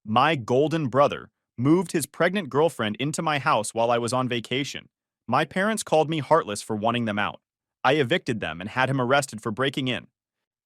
My golden brother moved his pregnant girlfriend into my house while I was on vacation. My parents called me heartless for wanting them out. I evicted them and had him arrested for breaking in.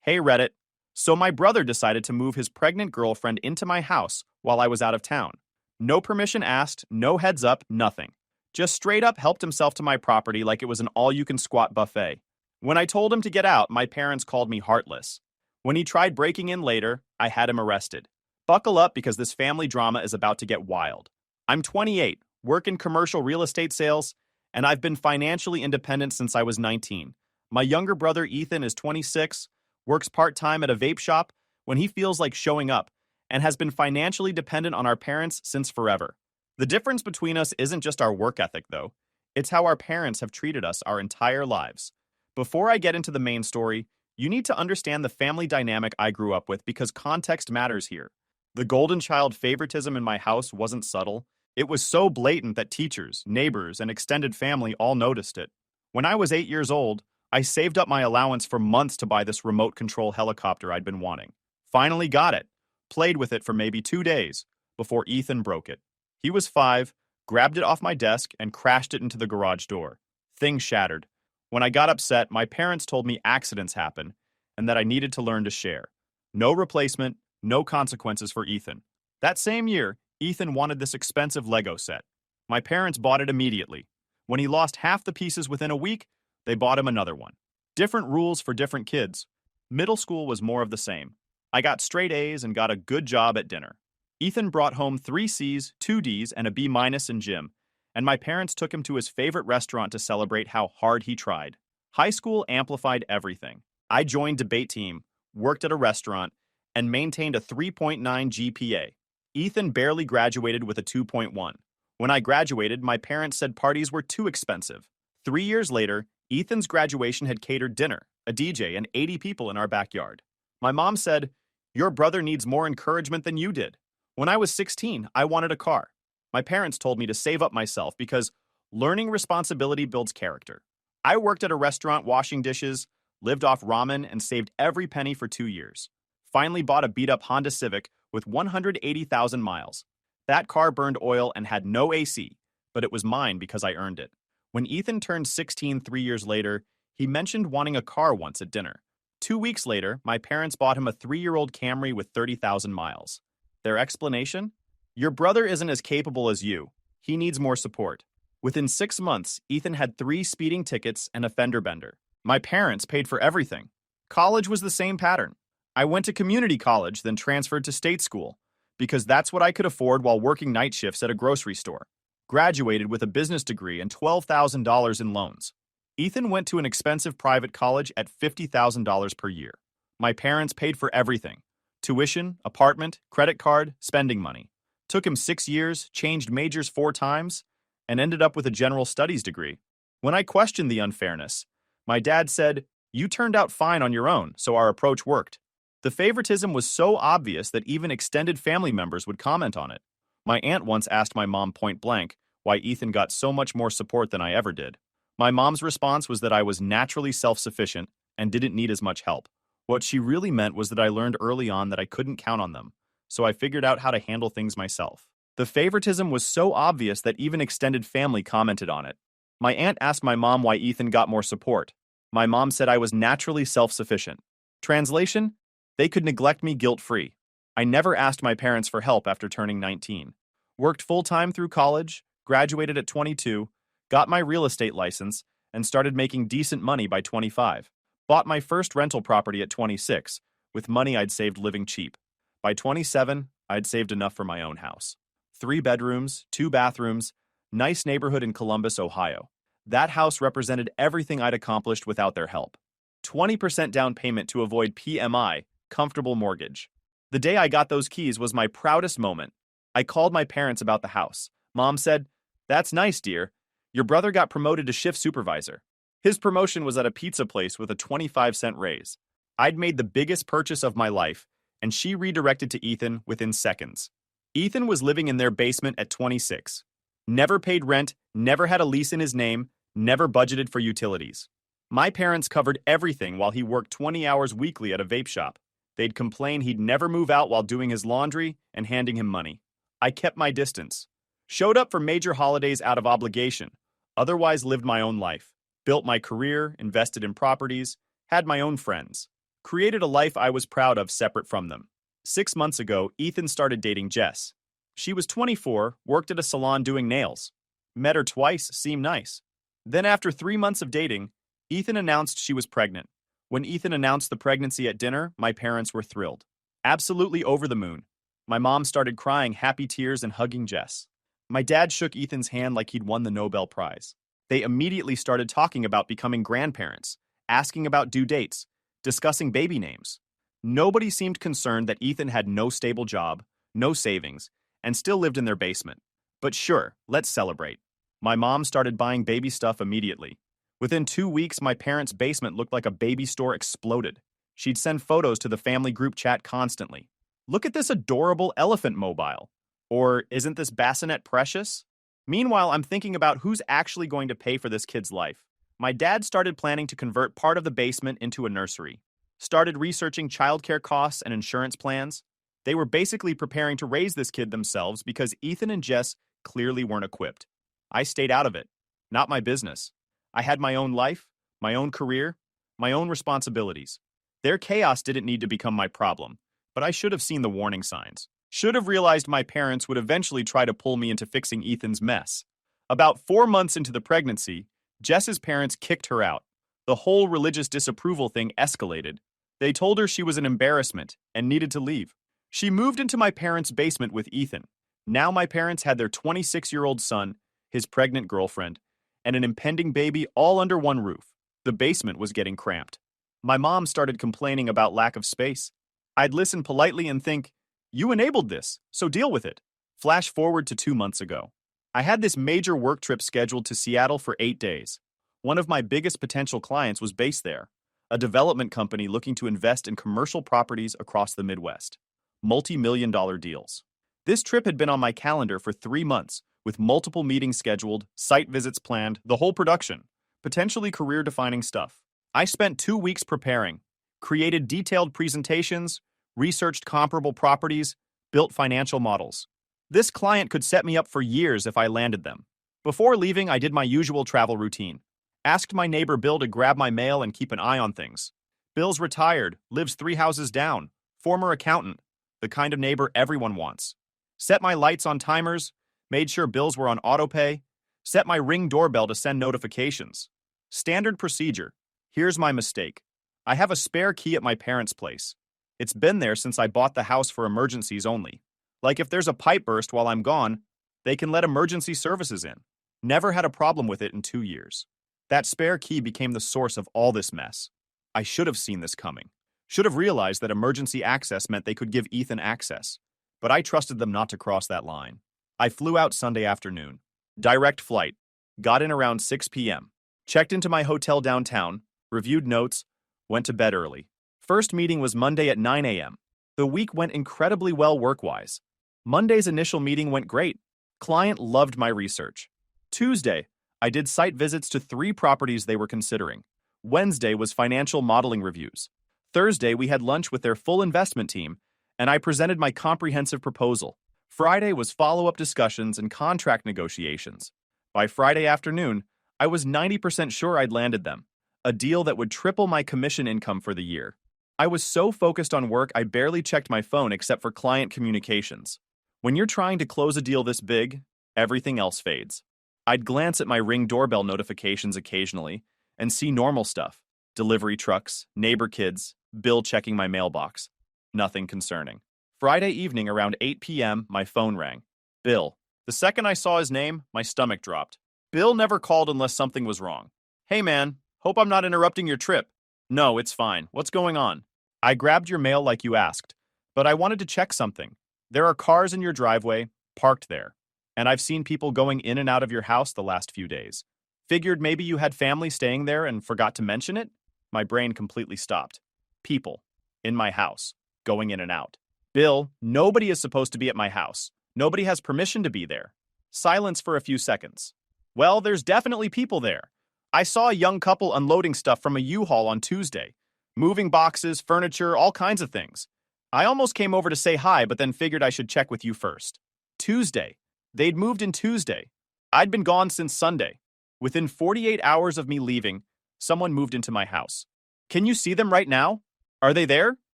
Hey Reddit. So my brother decided to move his pregnant girlfriend into my house while I was out of town. No permission asked, no heads up, nothing. Just straight up helped himself to my property like it was an all-you-can-squat buffet. When I told him to get out, my parents called me heartless. When he tried breaking in later, I had him arrested. Buckle up because this family drama is about to get wild. I'm 28, work in commercial real estate sales, and I've been financially independent since I was 19. My younger brother Ethan is 26, works part-time at a vape shop when he feels like showing up, and has been financially dependent on our parents since forever. The difference between us isn't just our work ethic, though. It's how our parents have treated us our entire lives. Before I get into the main story, you need to understand the family dynamic I grew up with because context matters here. The golden child favoritism in my house wasn't subtle. It was so blatant that teachers, neighbors, and extended family all noticed it. When I was 8 years old, I saved up my allowance for months to buy this remote control helicopter I'd been wanting. Finally got it. Played with it for maybe 2 days before Ethan broke it. He was 5, grabbed it off my desk, and crashed it into the garage door. Thing shattered. When I got upset, my parents told me accidents happen and that I needed to learn to share. No replacement, no consequences for Ethan. That same year, Ethan wanted this expensive Lego set. My parents bought it immediately. When he lost half the pieces within a week, they bought him another one. Different rules for different kids. Middle school was more of the same. I got straight A's and got a good job at dinner. Ethan brought home 3 C's, 2 D's, and a B- in gym, and my parents took him to his favorite restaurant to celebrate how hard he tried. High school amplified everything. I joined debate team, worked at a restaurant, and maintained a 3.9 GPA. Ethan barely graduated with a 2.1. When I graduated, my parents said parties were too expensive. 3 years later, Ethan's graduation had catered dinner, a DJ, and 80 people in our backyard. My mom said, "Your brother needs more encouragement than you did." When I was 16, I wanted a car. My parents told me to save up myself because learning responsibility builds character. I worked at a restaurant washing dishes, lived off ramen, and saved every penny for 2 years. Finally bought a beat-up Honda Civic with 180,000 miles. That car burned oil and had no AC, but it was mine because I earned it. When Ethan turned 16 3 years later, he mentioned wanting a car once at dinner. 2 weeks later, my parents bought him a 3-year-old Camry with 30,000 miles. Their explanation? Your brother isn't as capable as you. He needs more support. Within 6 months, Ethan had 3 speeding tickets and a fender bender. My parents paid for everything. College was the same pattern. I went to community college, then transferred to state school, because that's what I could afford while working night shifts at a grocery store. Graduated with a business degree and $12,000 in loans. Ethan went to an expensive private college at $50,000 per year. My parents paid for everything. Tuition, apartment, credit card, spending money. Took him 6 years, changed majors 4 times, and ended up with a general studies degree. When I questioned the unfairness, my dad said, "You turned out fine on your own, so our approach worked." The favoritism was so obvious that even extended family members would comment on it. My aunt once asked my mom point blank why Ethan got so much more support than I ever did. My mom's response was that I was naturally self-sufficient and didn't need as much help. What she really meant was that I learned early on that I couldn't count on them, so I figured out how to handle things myself. The favoritism was so obvious that even extended family commented on it. My aunt asked my mom why Ethan got more support. My mom said I was naturally self-sufficient. Translation? They could neglect me guilt-free. I never asked my parents for help after turning 19. Worked full-time through college, graduated at 22, got my real estate license, and started making decent money by 25. Bought my first rental property at 26, with money I'd saved living cheap. By 27, I'd saved enough for my own house. 3 bedrooms, 2 bathrooms, nice neighborhood in Columbus, Ohio. That house represented everything I'd accomplished without their help. 20% down payment to avoid PMI, comfortable mortgage. The day I got those keys was my proudest moment. I called my parents about the house. Mom said, "That's nice, dear. Your brother got promoted to shift supervisor." His promotion was at a pizza place with a 25-cent raise. I'd made the biggest purchase of my life, and she redirected to Ethan within seconds. Ethan was living in their basement at 26. Never paid rent, never had a lease in his name, never budgeted for utilities. My parents covered everything while he worked 20 hours weekly at a vape shop. They'd complain he'd never move out while doing his laundry and handing him money. I kept my distance. Showed up for major holidays out of obligation. Otherwise lived my own life. Built my career, invested in properties, had my own friends. Created a life I was proud of separate from them. 6 months ago, Ethan started dating Jess. She was 24, worked at a salon doing nails. Met her twice, seemed nice. Then after 3 months of dating, Ethan announced she was pregnant. When Ethan announced the pregnancy at dinner, my parents were thrilled. Absolutely over the moon. My mom started crying happy tears and hugging Jess. My dad shook Ethan's hand like he'd won the Nobel Prize. They immediately started talking about becoming grandparents, asking about due dates, discussing baby names. Nobody seemed concerned that Ethan had no stable job, no savings, and still lived in their basement. But sure, let's celebrate. My mom started buying baby stuff immediately. Within 2 weeks, my parents' basement looked like a baby store exploded. She'd send photos to the family group chat constantly. Look at this adorable elephant mobile. Or isn't this bassinet precious? Meanwhile, I'm thinking about who's actually going to pay for this kid's life. My dad started planning to convert part of the basement into a nursery. Started researching childcare costs and insurance plans. They were basically preparing to raise this kid themselves because Ethan and Jess clearly weren't equipped. I stayed out of it. Not my business. I had my own life, my own career, my own responsibilities. Their chaos didn't need to become my problem, but I should have seen the warning signs. Should have realized my parents would eventually try to pull me into fixing Ethan's mess. About 4 months into the pregnancy, Jess's parents kicked her out. The whole religious disapproval thing escalated. They told her she was an embarrassment and needed to leave. She moved into my parents' basement with Ethan. Now my parents had their 26-year-old son, his pregnant girlfriend, and an impending baby all under one roof. The basement was getting cramped. My mom started complaining about lack of space. I'd listen politely and think, you enabled this, so deal with it. Flash forward to 2 months ago. I had this major work trip scheduled to Seattle for 8 days. One of my biggest potential clients was based there, a development company looking to invest in commercial properties across the Midwest. Multi-million-dollar deals. This trip had been on my calendar for 3 months, with multiple meetings scheduled, site visits planned, the whole production. Potentially career-defining stuff. I spent 2 weeks preparing, created detailed presentations, researched comparable properties, built financial models. This client could set me up for years if I landed them. Before leaving, I did my usual travel routine. Asked my neighbor Bill to grab my mail and keep an eye on things. Bill's retired, lives 3 houses down, former accountant, the kind of neighbor everyone wants. Set my lights on timers, made sure bills were on autopay, set my Ring doorbell to send notifications. Standard procedure. Here's my mistake. I have a spare key at my parents' place. It's been there since I bought the house for emergencies only. Like if there's a pipe burst while I'm gone, they can let emergency services in. Never had a problem with it in 2 years. That spare key became the source of all this mess. I should have seen this coming. Should have realized that emergency access meant they could give Ethan access. But I trusted them not to cross that line. I flew out Sunday afternoon. Direct flight. Got in around 6 p.m. Checked into my hotel downtown, reviewed notes, went to bed early. First meeting was Monday at 9 a.m. The week went incredibly well work-wise. Monday's initial meeting went great. Client loved my research. Tuesday, I did site visits to 3 properties they were considering. Wednesday was financial modeling reviews. Thursday, we had lunch with their full investment team, and I presented my comprehensive proposal. Friday was follow-up discussions and contract negotiations. By Friday afternoon, I was 90% sure I'd landed them, a deal that would triple my commission income for the year. I was so focused on work I barely checked my phone except for client communications. When you're trying to close a deal this big, everything else fades. I'd glance at my Ring doorbell notifications occasionally and see normal stuff. Delivery trucks, neighbor kids, Bill checking my mailbox. Nothing concerning. Friday evening around 8 p.m., my phone rang. Bill. The second I saw his name, my stomach dropped. Bill never called unless something was wrong. Hey man, hope I'm not interrupting your trip. No, it's fine. What's going on? I grabbed your mail like you asked, but I wanted to check something. There are cars in your driveway, parked there, and I've seen people going in and out of your house the last few days. Figured maybe you had family staying there and forgot to mention it? My brain completely stopped. People. In my house. Going in and out. Bill, nobody is supposed to be at my house. Nobody has permission to be there. Silence for a few seconds. Well, there's definitely people there. I saw a young couple unloading stuff from a U-Haul on Tuesday. Moving boxes, furniture, all kinds of things. I almost came over to say hi, but then figured I should check with you first. Tuesday. They'd moved in Tuesday. I'd been gone since Sunday. Within 48 hours of me leaving, someone moved into my house. Can you see them right now? Are they there?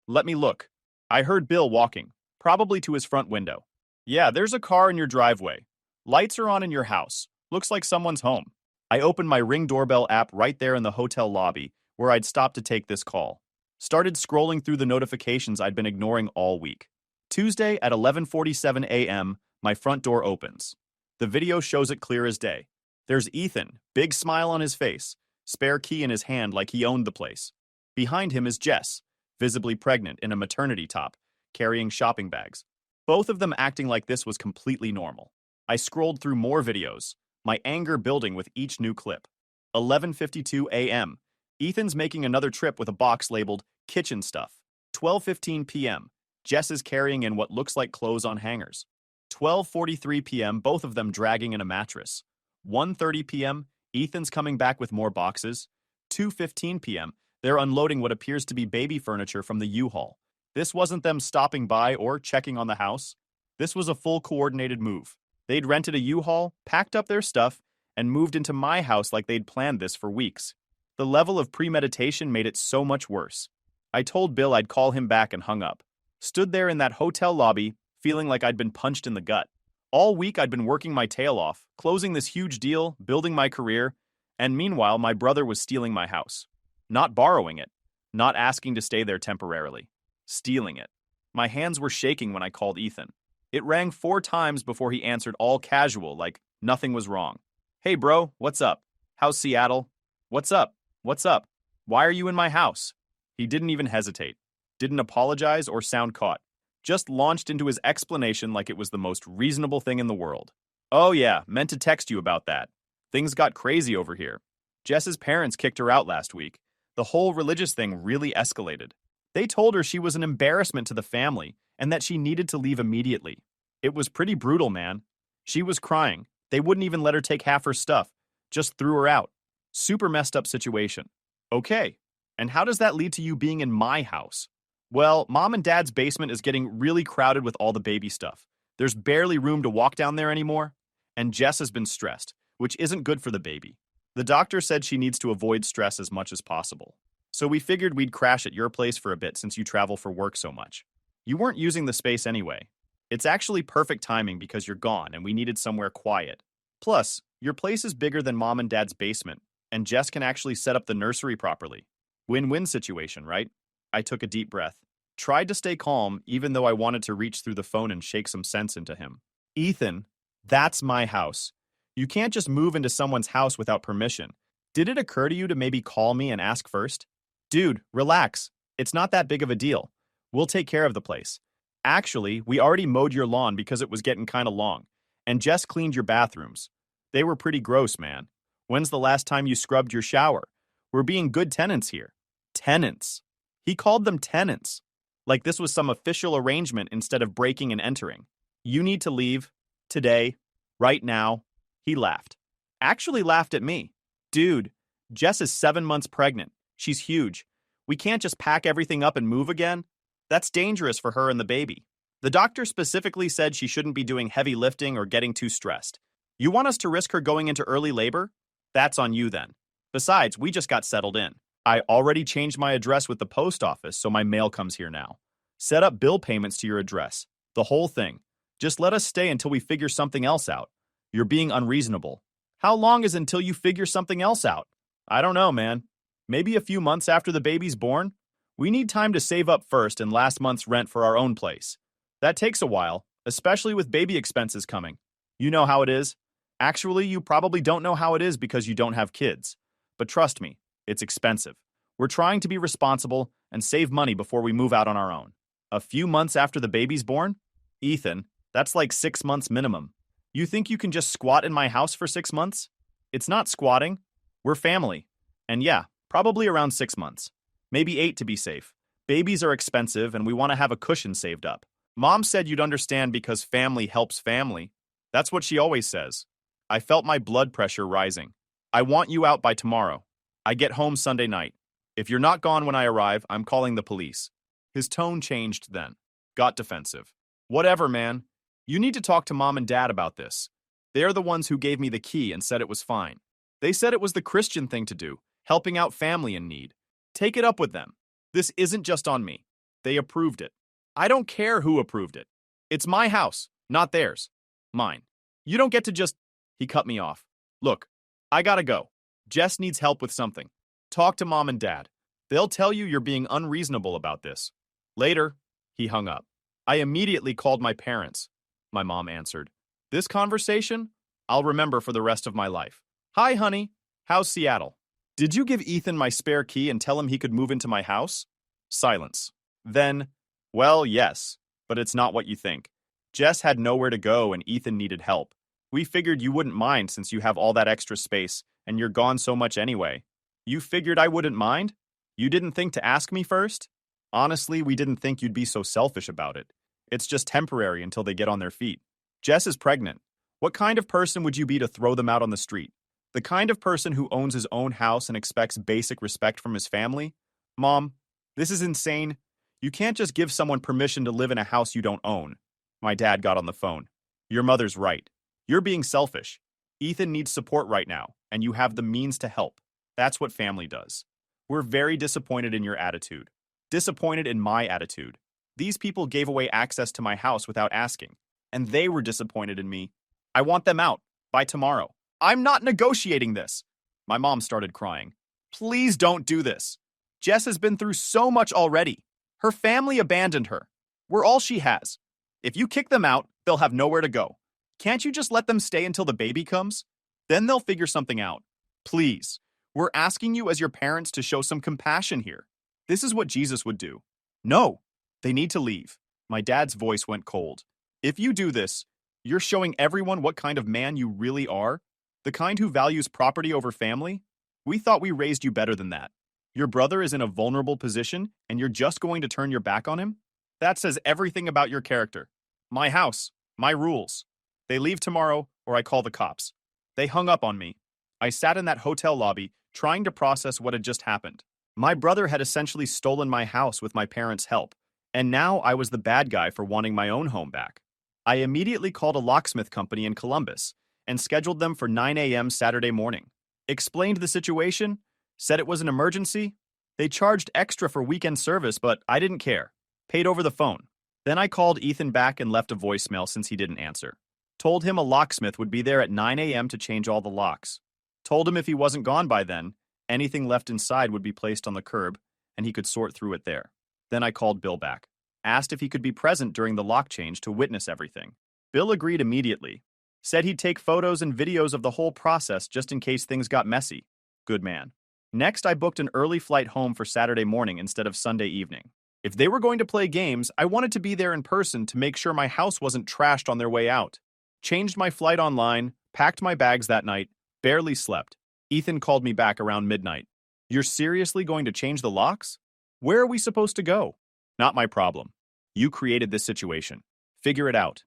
Let me look. I heard Bill walking, probably to his front window. Yeah, there's a car in your driveway. Lights are on in your house. Looks like someone's home. I opened my Ring doorbell app right there in the hotel lobby, where I'd stopped to take this call. Started scrolling through the notifications I'd been ignoring all week. Tuesday at 11:47 a.m., my front door opens. The video shows it clear as day. There's Ethan, big smile on his face, spare key in his hand like he owned the place. Behind him is Jess, visibly pregnant in a maternity top, carrying shopping bags. Both of them acting like this was completely normal. I scrolled through more videos, my anger building with each new clip. 11:52 a.m. Ethan's making another trip with a box labeled kitchen stuff. 12:15 p.m. Jess is carrying in what looks like clothes on hangers. 12:43 p.m. Both of them dragging in a mattress. 1:30 p.m. Ethan's coming back with more boxes. 2:15 p.m. They're unloading what appears to be baby furniture from the U-Haul. This wasn't them stopping by or checking on the house. This was a full coordinated move. They'd rented a U-Haul, packed up their stuff, and moved into my house like they'd planned this for weeks. The level of premeditation made it so much worse. I told Bill I'd call him back and hung up. Stood there in that hotel lobby, feeling like I'd been punched in the gut. All week I'd been working my tail off, closing this huge deal, building my career, and meanwhile my brother was stealing my house. Not borrowing it, not asking to stay there temporarily. Stealing it. My hands were shaking when I called Ethan. It rang 4 times before he answered all casual, like nothing was wrong. Hey bro, what's up? How's Seattle? What's up? What's up? Why are you in my house? He didn't even hesitate. Didn't apologize or sound caught. Just launched into his explanation like it was the most reasonable thing in the world. Oh yeah, meant to text you about that. Things got crazy over here. Jess's parents kicked her out last week. The whole religious thing really escalated. They told her she was an embarrassment to the family and that she needed to leave immediately. It was pretty brutal, man. She was crying. They wouldn't even let her take half her stuff. Just threw her out. Super messed up situation. Okay, and how does that lead to you being in my house? Well, Mom and Dad's basement is getting really crowded with all the baby stuff. There's barely room to walk down there anymore. And Jess has been stressed, which isn't good for the baby. The doctor said she needs to avoid stress as much as possible. So we figured we'd crash at your place for a bit since you travel for work so much. You weren't using the space anyway. It's actually perfect timing because you're gone and we needed somewhere quiet. Plus, your place is bigger than Mom and Dad's basement, and Jess can actually set up the nursery properly. Win-win situation, right? I took a deep breath. Tried to stay calm even though I wanted to reach through the phone and shake some sense into him. Ethan, that's my house. You can't just move into someone's house without permission. Did it occur to you to maybe call me and ask first? Dude, relax. It's not that big of a deal. We'll take care of the place. Actually, we already mowed your lawn because it was getting kinda long. And Jess cleaned your bathrooms. They were pretty gross, man. When's the last time you scrubbed your shower? We're being good tenants here. Tenants. He called them tenants. Like this was some official arrangement instead of breaking and entering. You need to leave. Today. Right now. He laughed. Actually laughed at me. Dude, Jess is 7 months pregnant. She's huge. We can't just pack everything up and move again. That's dangerous for her and the baby. The doctor specifically said she shouldn't be doing heavy lifting or getting too stressed. You want us to risk her going into early labor? That's on you then. Besides, we just got settled in. I already changed my address with the post office, so my mail comes here now. Set up bill payments to your address. The whole thing. Just let us stay until we figure something else out. You're being unreasonable. How long is until you figure something else out? I don't know, man. Maybe a few months after the baby's born? We need time to save up first and last month's rent for our own place. That takes a while, especially with baby expenses coming. You know how it is. Actually, you probably don't know how it is because you don't have kids. But trust me, it's expensive. We're trying to be responsible and save money before we move out on our own. A few months after the baby's born? Ethan, that's like 6 months minimum. You think you can just squat in my house for 6 months? It's not squatting. We're family. And yeah, probably around 6 months. Maybe 8 to be safe. Babies are expensive and we want to have a cushion saved up. Mom said you'd understand because family helps family. That's what she always says. I felt my blood pressure rising. I want you out by tomorrow. I get home Sunday night. If you're not gone when I arrive, I'm calling the police. His tone changed then. Got defensive. Whatever, man. You need to talk to mom and dad about this. They're the ones who gave me the key and said it was fine. They said it was the Christian thing to do, helping out family in need. Take it up with them. This isn't just on me. They approved it. I don't care who approved it. It's my house, not theirs. Mine. You don't get to just... He cut me off. Look, I gotta go. Jess needs help with something. Talk to mom and dad. They'll tell you you're being unreasonable about this. Later, he hung up. I immediately called my parents. My mom answered. This conversation, I'll remember for the rest of my life. Hi, honey. How's Seattle? Did you give Ethan my spare key and tell him he could move into my house? Silence. Then, well, yes, but it's not what you think. Jess had nowhere to go and Ethan needed help. We figured you wouldn't mind since you have all that extra space and you're gone so much anyway. You figured I wouldn't mind? You didn't think to ask me first? Honestly, we didn't think you'd be so selfish about it. It's just temporary until they get on their feet. Jess is pregnant. What kind of person would you be to throw them out on the street? The kind of person who owns his own house and expects basic respect from his family? Mom, this is insane. You can't just give someone permission to live in a house you don't own. My dad got on the phone. Your mother's right. You're being selfish. Ethan needs support right now, and you have the means to help. That's what family does. We're very disappointed in your attitude. Disappointed in my attitude. These people gave away access to my house without asking, and they were disappointed in me. I want them out by tomorrow. I'm not negotiating this. My mom started crying. Please don't do this. Jess has been through so much already. Her family abandoned her. We're all she has. If you kick them out, they'll have nowhere to go. Can't you just let them stay until the baby comes? Then they'll figure something out. Please, we're asking you as your parents to show some compassion here. This is what Jesus would do. No, they need to leave. My dad's voice went cold. If you do this, you're showing everyone what kind of man you really are, the kind who values property over family. We thought we raised you better than that. Your brother is in a vulnerable position, and you're just going to turn your back on him? That says everything about your character. My house, my rules. They leave tomorrow, or I call the cops. They hung up on me. I sat in that hotel lobby, trying to process what had just happened. My brother had essentially stolen my house with my parents' help, and now I was the bad guy for wanting my own home back. I immediately called a locksmith company in Columbus and scheduled them for 9 a.m. Saturday morning. Explained the situation, said it was an emergency. They charged extra for weekend service, but I didn't care. Paid over the phone. Then I called Ethan back and left a voicemail since he didn't answer. Told him a locksmith would be there at 9 a.m. to change all the locks. Told him if he wasn't gone by then, anything left inside would be placed on the curb, and he could sort through it there. Then I called Bill back. Asked if he could be present during the lock change to witness everything. Bill agreed immediately. Said he'd take photos and videos of the whole process just in case things got messy. Good man. Next, I booked an early flight home for Saturday morning instead of Sunday evening. If they were going to play games, I wanted to be there in person to make sure my house wasn't trashed on their way out. Changed my flight online, packed my bags that night, barely slept. Ethan called me back around midnight. You're seriously going to change the locks? Where are we supposed to go? Not my problem. You created this situation. Figure it out.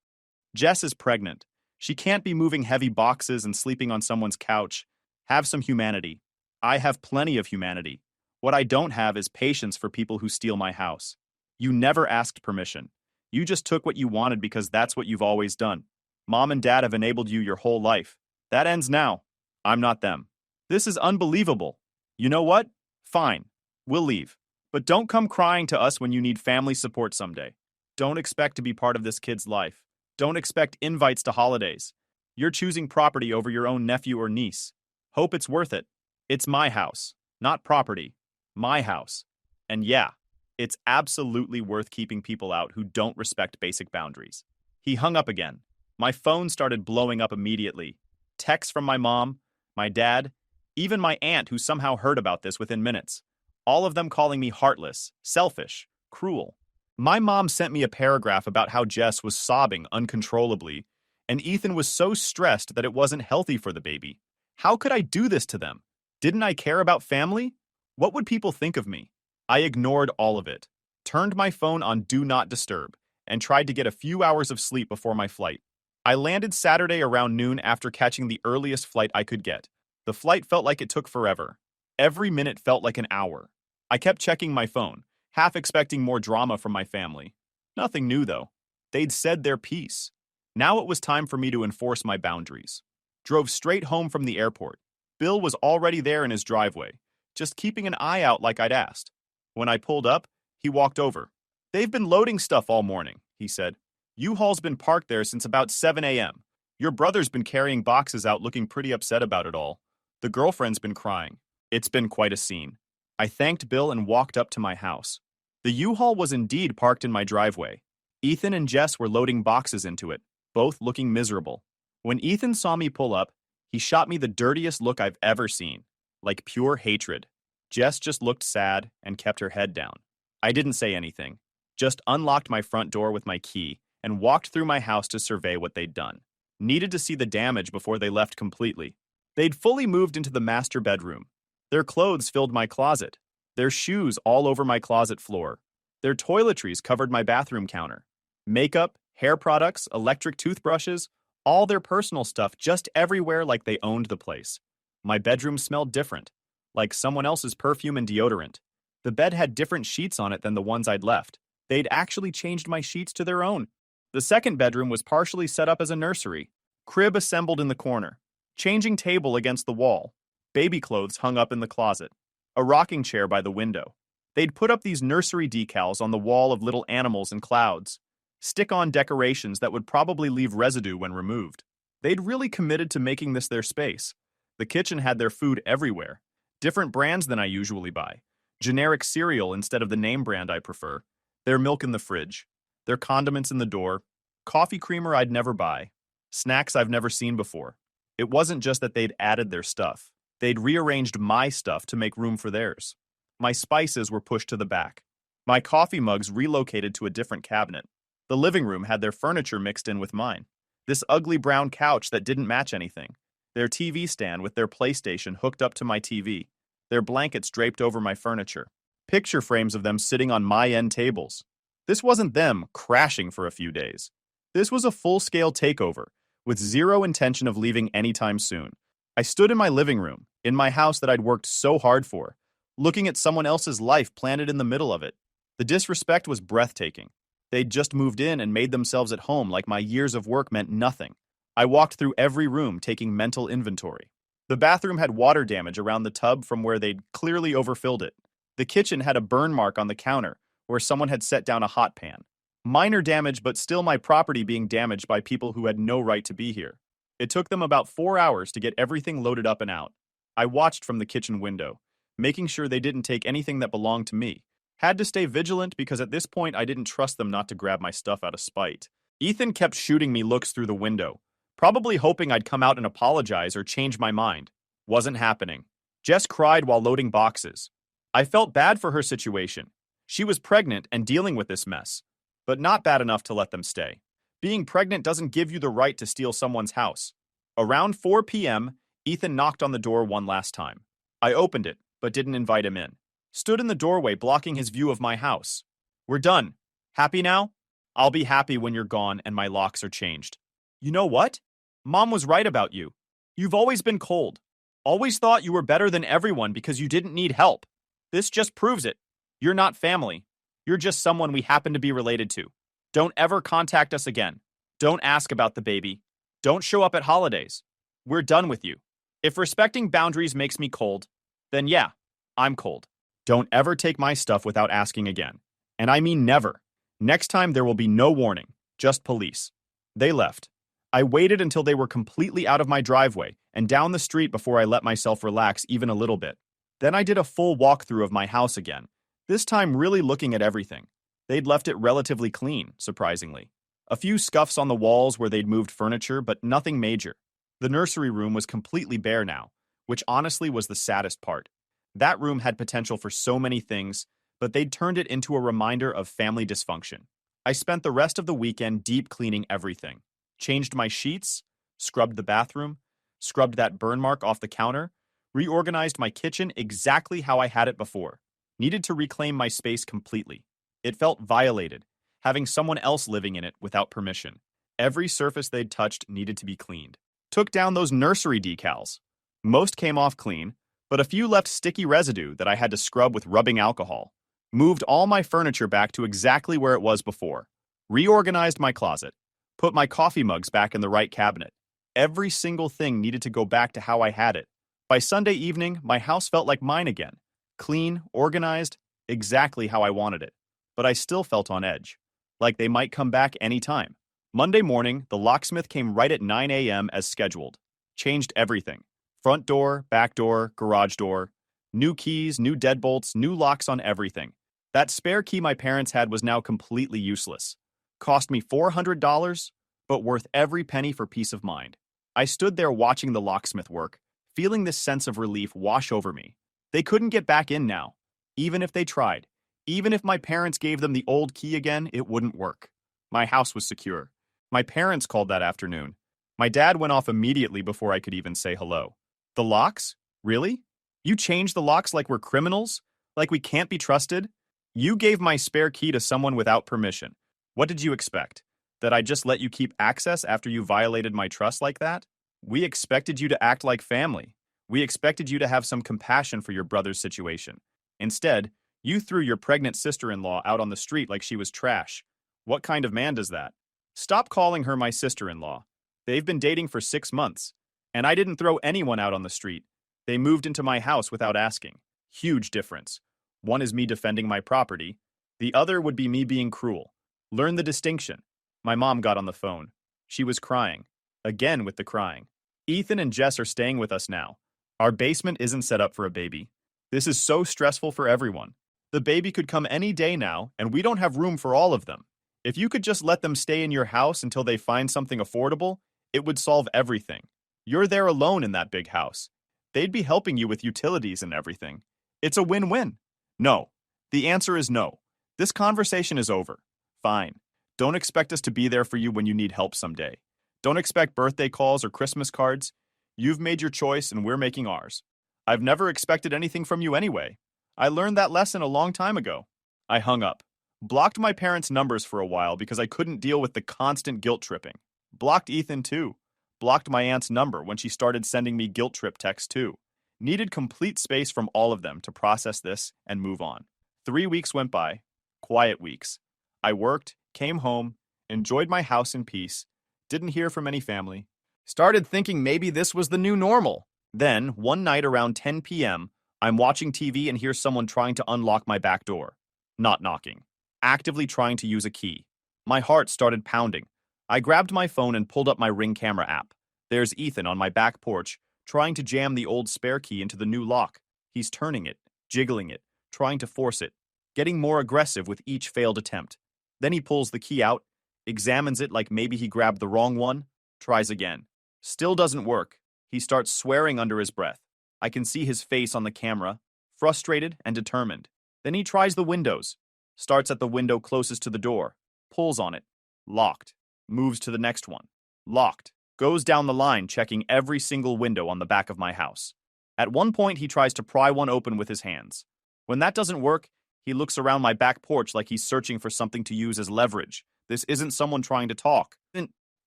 Jess is pregnant. She can't be moving heavy boxes and sleeping on someone's couch. Have some humanity. I have plenty of humanity. What I don't have is patience for people who steal my house. You never asked permission. You just took what you wanted because that's what you've always done. Mom and dad have enabled you your whole life. That ends now. I'm not them. This is unbelievable. You know what? Fine. We'll leave. But don't come crying to us when you need family support someday. Don't expect to be part of this kid's life. Don't expect invites to holidays. You're choosing property over your own nephew or niece. Hope it's worth it. It's my house, not property. My house. And yeah, it's absolutely worth keeping people out who don't respect basic boundaries. He hung up again. My phone started blowing up immediately. Texts from my mom, my dad, even my aunt who somehow heard about this within minutes. All of them calling me heartless, selfish, cruel. My mom sent me a paragraph about how Jess was sobbing uncontrollably, and Ethan was so stressed that it wasn't healthy for the baby. How could I do this to them? Didn't I care about family? What would people think of me? I ignored all of it, turned my phone on Do Not Disturb, and tried to get a few hours of sleep before my flight. I landed Saturday around noon after catching the earliest flight I could get. The flight felt like it took forever. Every minute felt like an hour. I kept checking my phone, half expecting more drama from my family. Nothing new, though. They'd said their piece. Now it was time for me to enforce my boundaries. Drove straight home from the airport. Bill was already there in his driveway, just keeping an eye out like I'd asked. When I pulled up, he walked over. "They've been loading stuff all morning," he said. "U-Haul's been parked there since about 7 a.m. Your brother's been carrying boxes out looking pretty upset about it all. The girlfriend's been crying. It's been quite a scene." I thanked Bill and walked up to my house. The U-Haul was indeed parked in my driveway. Ethan and Jess were loading boxes into it, both looking miserable. When Ethan saw me pull up, he shot me the dirtiest look I've ever seen, like pure hatred. Jess just looked sad and kept her head down. I didn't say anything, just unlocked my front door with my key and walked through my house to survey what they'd done. Needed to see the damage before they left completely. They'd fully moved into the master bedroom. Their clothes filled my closet. Their shoes all over my closet floor. Their toiletries covered my bathroom counter. Makeup, hair products, electric toothbrushes, all their personal stuff just everywhere like they owned the place. My bedroom smelled different, like someone else's perfume and deodorant. The bed had different sheets on it than the ones I'd left. They'd actually changed my sheets to their own. The second bedroom was partially set up as a nursery. Crib assembled in the corner. Changing table against the wall. Baby clothes hung up in the closet. A rocking chair by the window. They'd put up these nursery decals on the wall of little animals and clouds. Stick-on decorations that would probably leave residue when removed. They'd really committed to making this their space. The kitchen had their food everywhere. Different brands than I usually buy. Generic cereal instead of the name brand I prefer. Their milk in the fridge. Their condiments in the door. Coffee creamer I'd never buy. Snacks I've never seen before. It wasn't just that they'd added their stuff. They'd rearranged my stuff to make room for theirs. My spices were pushed to the back. My coffee mugs relocated to a different cabinet. The living room had their furniture mixed in with mine. This ugly brown couch that didn't match anything. Their TV stand with their PlayStation hooked up to my TV. Their blankets draped over my furniture. Picture frames of them sitting on my end tables. This wasn't them crashing for a few days. This was a full-scale takeover, with zero intention of leaving anytime soon. I stood in my living room, in my house that I'd worked so hard for, looking at someone else's life planted in the middle of it. The disrespect was breathtaking. They'd just moved in and made themselves at home like my years of work meant nothing. I walked through every room taking mental inventory. The bathroom had water damage around the tub from where they'd clearly overfilled it. The kitchen had a burn mark on the counter where someone had set down a hot pan. Minor damage, but still my property being damaged by people who had no right to be here. It took them about 4 hours to get everything loaded up and out. I watched from the kitchen window, making sure they didn't take anything that belonged to me. Had to stay vigilant because at this point I didn't trust them not to grab my stuff out of spite. Ethan kept shooting me looks through the window, probably hoping I'd come out and apologize or change my mind. Wasn't happening. Jess cried while loading boxes. I felt bad for her situation. She was pregnant and dealing with this mess, but not bad enough to let them stay. Being pregnant doesn't give you the right to steal someone's house. Around 4 p.m., Ethan knocked on the door one last time. I opened it, but didn't invite him in. Stood in the doorway blocking his view of my house. "We're done. Happy now? I'll be happy when you're gone and my locks are changed." "You know what? Mom was right about you. You've always been cold. Always thought you were better than everyone because you didn't need help. This just proves it. You're not family. You're just someone we happen to be related to. Don't ever contact us again. Don't ask about the baby. Don't show up at holidays. We're done with you. If respecting boundaries makes me cold, then yeah, I'm cold. Don't ever take my stuff without asking again. And I mean never. Next time there will be no warning, just police." They left. I waited until they were completely out of my driveway and down the street before I let myself relax even a little bit. Then I did a full walkthrough of my house again, this time really looking at everything. They'd left it relatively clean, surprisingly. A few scuffs on the walls where they'd moved furniture, but nothing major. The nursery room was completely bare now, which honestly was the saddest part. That room had potential for so many things, but they'd turned it into a reminder of family dysfunction. I spent the rest of the weekend deep cleaning everything. Changed my sheets, scrubbed the bathroom, scrubbed that burn mark off the counter, reorganized my kitchen exactly how I had it before. Needed to reclaim my space completely. It felt violated, having someone else living in it without permission. Every surface they'd touched needed to be cleaned. Took down those nursery decals. Most came off clean, but a few left sticky residue that I had to scrub with rubbing alcohol. Moved all my furniture back to exactly where it was before. Reorganized my closet. Put my coffee mugs back in the right cabinet. Every single thing needed to go back to how I had it. By Sunday evening, my house felt like mine again. Clean, organized, exactly how I wanted it. But I still felt on edge. Like they might come back any time. Monday morning, the locksmith came right at 9 a.m. as scheduled. Changed everything. Front door, back door, garage door. New keys, new deadbolts, new locks on everything. That spare key my parents had was now completely useless. Cost me $400, but worth every penny for peace of mind. I stood there watching the locksmith work, feeling this sense of relief wash over me. They couldn't get back in now. Even if they tried. Even if my parents gave them the old key again, it wouldn't work. My house was secure. My parents called that afternoon. My dad went off immediately before I could even say hello. The locks? Really? You changed the locks like we're criminals? Like we can't be trusted? You gave my spare key to someone without permission. What did you expect? That I'd just let you keep access after you violated my trust like that? We expected you to act like family. We expected you to have some compassion for your brother's situation. Instead, you threw your pregnant sister-in-law out on the street like she was trash. What kind of man does that? Stop calling her my sister-in-law. They've been dating for 6 months. And I didn't throw anyone out on the street. They moved into my house without asking. Huge difference. One is me defending my property. The other would be me being cruel. Learn the distinction. My mom got on the phone. She was crying. Again with the crying. Ethan and Jess are staying with us now. Our basement isn't set up for a baby. This is so stressful for everyone. The baby could come any day now, and we don't have room for all of them. If you could just let them stay in your house until they find something affordable, it would solve everything. You're there alone in that big house. They'd be helping you with utilities and everything. It's a win-win. No. The answer is no. This conversation is over. Fine. Don't expect us to be there for you when you need help someday. Don't expect birthday calls or Christmas cards. You've made your choice and we're making ours. I've never expected anything from you anyway. I learned that lesson a long time ago. I hung up. Blocked my parents' numbers for a while because I couldn't deal with the constant guilt tripping. Blocked Ethan too. Blocked my aunt's number when she started sending me guilt trip texts too. Needed complete space from all of them to process this and move on. 3 weeks went by. Quiet weeks. I worked, came home, enjoyed my house in peace, didn't hear from any family. Started thinking maybe this was the new normal. Then, one night around 10 p.m., I'm watching TV and hear someone trying to unlock my back door. Not knocking. Actively trying to use a key. My heart started pounding. I grabbed my phone and pulled up my Ring camera app. There's Ethan on my back porch, trying to jam the old spare key into the new lock. He's turning it, jiggling it, trying to force it, getting more aggressive with each failed attempt. Then he pulls the key out, examines it like maybe he grabbed the wrong one, tries again. Still doesn't work. He starts swearing under his breath. I can see his face on the camera, frustrated and determined. Then he tries the windows, starts at the window closest to the door, pulls on it, locked, moves to the next one, locked, goes down the line checking every single window on the back of my house. At one point, he tries to pry one open with his hands. When that doesn't work, he looks around my back porch like he's searching for something to use as leverage. This isn't someone trying to talk.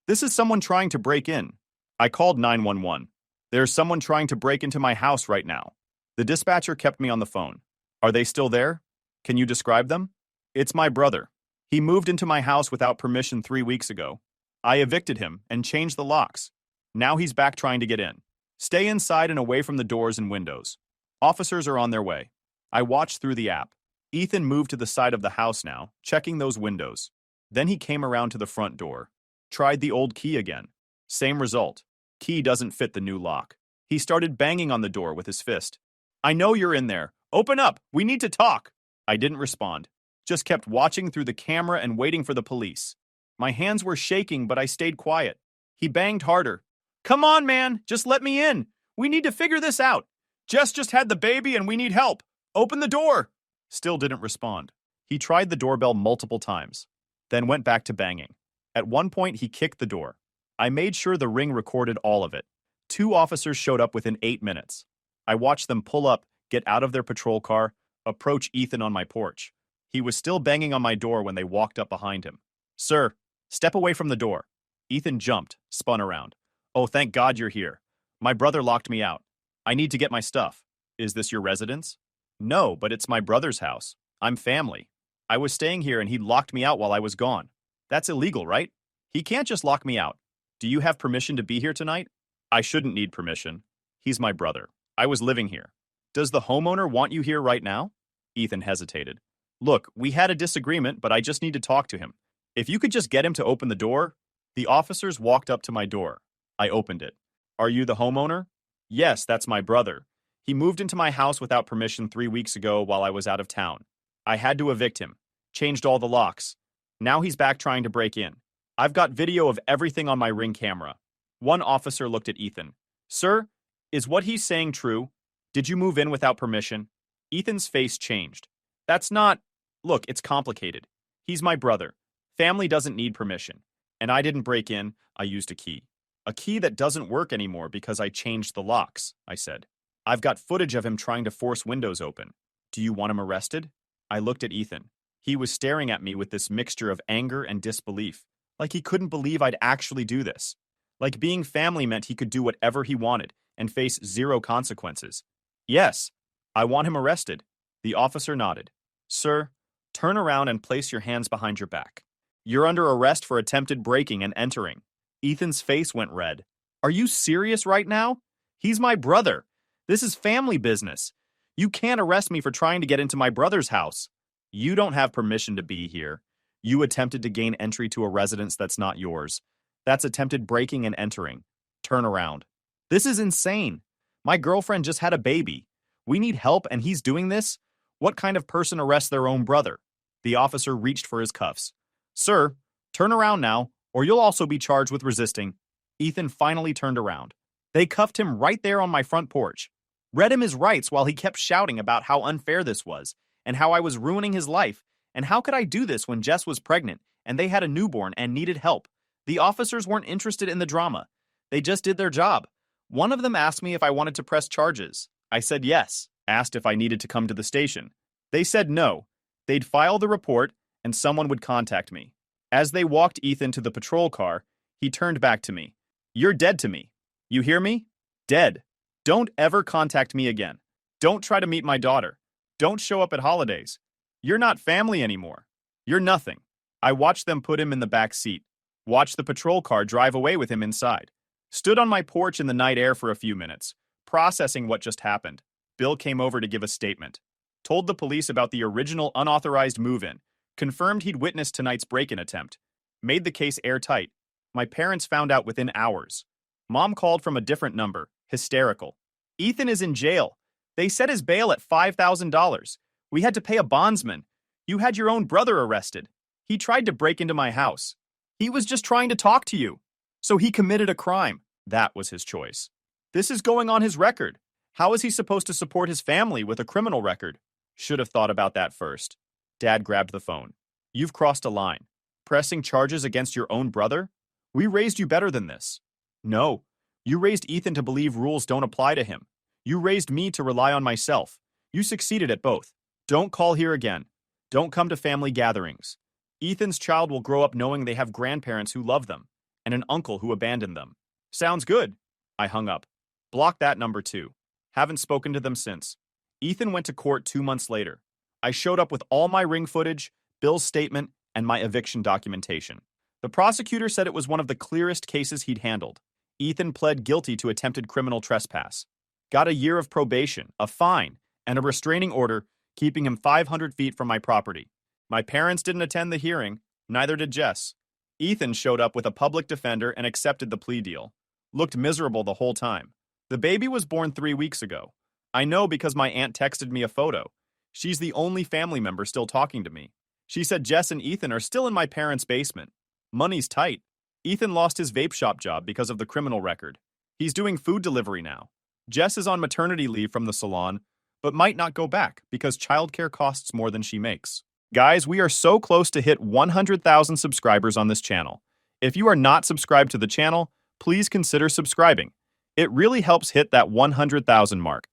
This is someone trying to break in. I called 911. There's someone trying to break into my house right now. The dispatcher kept me on the phone. Are they still there? Can you describe them? It's my brother. He moved into my house without permission 3 weeks ago. I evicted him and changed the locks. Now he's back trying to get in. Stay inside and away from the doors and windows. Officers are on their way. I watched through the app. Ethan moved to the side of the house now, checking those windows. Then he came around to the front door. Tried the old key again. Same result. Key doesn't fit the new lock. He started banging on the door with his fist. I know you're in there. Open up. We need to talk. I didn't respond. Just kept watching through the camera and waiting for the police. My hands were shaking, but I stayed quiet. He banged harder. Come on, man. Just let me in. We need to figure this out. Jess just had the baby and we need help. Open the door. Still didn't respond. He tried the doorbell multiple times, then went back to banging. At one point, he kicked the door. I made sure the Ring recorded all of it. 2 officers showed up within 8 minutes. I watched them pull up, get out of their patrol car, approach Ethan on my porch. He was still banging on my door when they walked up behind him. Sir, step away from the door. Ethan jumped, spun around. Oh, thank God you're here. My brother locked me out. I need to get my stuff. Is this your residence? No, but it's my brother's house. I'm family. I was staying here and he locked me out while I was gone. That's illegal, right? He can't just lock me out. Do you have permission to be here tonight? I shouldn't need permission. He's my brother. I was living here. Does the homeowner want you here right now? Ethan hesitated. Look, we had a disagreement, but I just need to talk to him. If you could just get him to open the door. The officers walked up to my door. I opened it. Are you the homeowner? Yes, that's my brother. He moved into my house without permission 3 weeks ago while I was out of town. I had to evict him. Changed all the locks. Now he's back trying to break in. I've got video of everything on my Ring camera. One officer looked at Ethan. Sir, is what he's saying true? Did you move in without permission? Ethan's face changed. That's not... Look, it's complicated. He's my brother. Family doesn't need permission. And I didn't break in, I used a key. A key that doesn't work anymore because I changed the locks, I said. I've got footage of him trying to force windows open. Do you want him arrested? I looked at Ethan. He was staring at me with this mixture of anger and disbelief, like he couldn't believe I'd actually do this. Like being family meant he could do whatever he wanted and face zero consequences. Yes, I want him arrested. The officer nodded. Sir, turn around and place your hands behind your back. You're under arrest for attempted breaking and entering. Ethan's face went red. Are you serious right now? He's my brother. This is family business. You can't arrest me for trying to get into my brother's house. You don't have permission to be here. You attempted to gain entry to a residence that's not yours. That's attempted breaking and entering. Turn around. This is insane. My girlfriend just had a baby. We need help and he's doing this? What kind of person arrests their own brother? The officer reached for his cuffs. Sir, turn around now, or you'll also be charged with resisting. Ethan finally turned around. They cuffed him right there on my front porch. Read him his rights while he kept shouting about how unfair this was, and how I was ruining his life, and how could I do this when Jess was pregnant, and they had a newborn and needed help. The officers weren't interested in the drama. They just did their job. One of them asked me if I wanted to press charges. I said yes, asked if I needed to come to the station. They said no. They'd file the report, and someone would contact me. As they walked Ethan to the patrol car, he turned back to me. You're dead to me. You hear me? Dead. Don't ever contact me again. Don't try to meet my daughter. Don't show up at holidays. You're not family anymore. You're nothing. I watched them put him in the back seat. Watched the patrol car drive away with him inside. Stood on my porch in the night air for a few minutes, processing what just happened. Bill came over to give a statement. Told the police about the original unauthorized move-in. Confirmed he'd witnessed tonight's break-in attempt. Made the case airtight. My parents found out within hours. Mom called from a different number, hysterical. Ethan is in jail. They set his bail at $5,000. We had to pay a bondsman. You had your own brother arrested. He tried to break into my house. He was just trying to talk to you. So he committed a crime. That was his choice. This is going on his record. How is he supposed to support his family with a criminal record? Should have thought about that first. Dad grabbed the phone. You've crossed a line. Pressing charges against your own brother? We raised you better than this. No. You raised Ethan to believe rules don't apply to him. You raised me to rely on myself. You succeeded at both. Don't call here again. Don't come to family gatherings. Ethan's child will grow up knowing they have grandparents who love them and an uncle who abandoned them. Sounds good. I hung up. Block that number too. Haven't spoken to them since. Ethan went to court 2 months later. I showed up with all my Ring footage, Bill's statement, and my eviction documentation. The prosecutor said it was one of the clearest cases he'd handled. Ethan pled guilty to attempted criminal trespass. Got a year of probation, a fine, and a restraining order keeping him 500 feet from my property. My parents didn't attend the hearing, neither did Jess. Ethan showed up with a public defender and accepted the plea deal. Looked miserable the whole time. The baby was born 3 weeks ago. I know because my aunt texted me a photo. She's the only family member still talking to me. She said Jess and Ethan are still in my parents' basement. Money's tight. Ethan lost his vape shop job because of the criminal record. He's doing food delivery now. Jess is on maternity leave from the salon, but might not go back because childcare costs more than she makes. Guys, we are so close to hit 100,000 subscribers on this channel. If you are not subscribed to the channel, please consider subscribing. It really helps hit that 100,000 mark.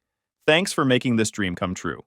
Thanks for making this dream come true.